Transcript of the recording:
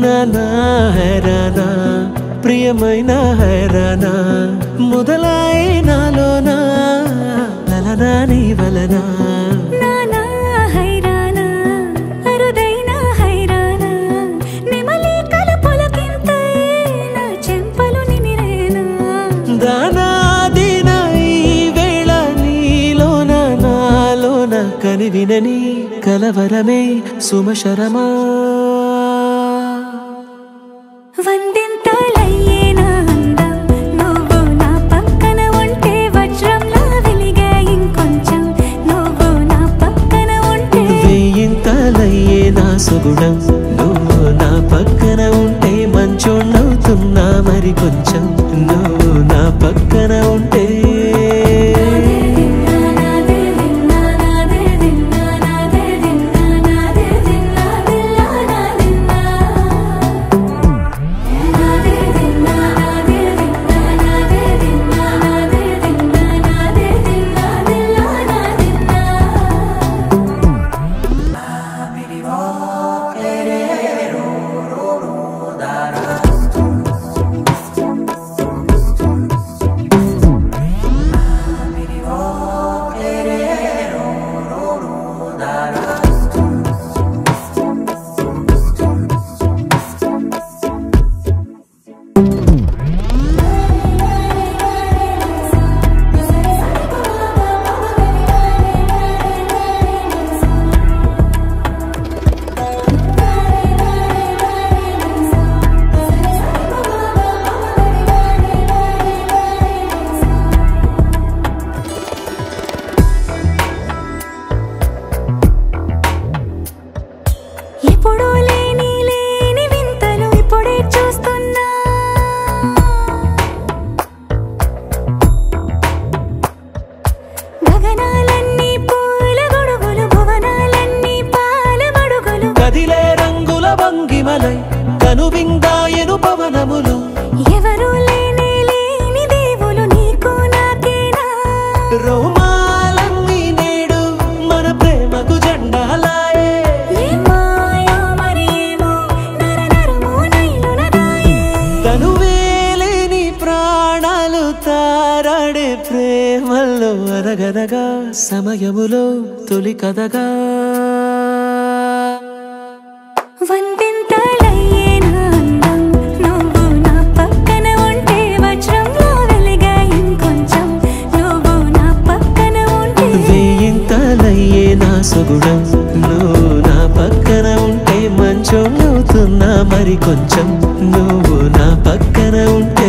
నానా హైరానా ప్రియమైన హైరానా మొదలై నాలోనా లలనా నీ వలనా నానా హైరానా అరుదైన హైరానా నెమలి కలపులకింతై నా చెంపలు నిమిరేనా దానాదిన ఈ వేళ నీలోన నాలోన కనివినని కలవరమే సుమశరమా వందింతలయ్యేనా అందం నువ్వు నా పక్కన ఉంటే వజ్రంలా వెలిగే ఇంకొంచెం నువ్వు నా పక్కన ఉంటే వేయింతలయ్యే నా సుగుణం నువ్వు నా పక్కన ఉంటే మంచోణ్ణవుతున్నా మరి కొంచెం నువ్వు నా పక్కన ఉంటే ఎప్పుడూ లేని వింతలు ఇప్పుడే చూస్తున్నా గగనాలన్నీ పూల గొడుగులు భువనాలన్నీ పాల మడుగులు కదిలే రంగుల భంగిమలై కనువిందాయను పవనములు ఎవరు లేని దేవులు నీకు నాకేనా రోమాలన్నీ నేడు మన ప్రేమకు జెండాలాయే మాయా మరేమో నరనరమో నైలునదాయే తనువేలేని ప్రాణాలు తారాడే ప్రేమల్లో అనగనగా సమయములో తొలి కథగా వందింతలయ్యేనా అందం నువ్వు నా పక్కన ఉంటే వజ్రంలా వెలిగే ఇంకొంచెం నువ్వు నా పక్కన ఉంటే వేయింతలయ్యే నా సుగుణం నువ్వు నా పక్కన ఉంటే మంచోణ్ణవుతున్నా మరి కొంచెం నువ్వు నా పక్కన ఉంటే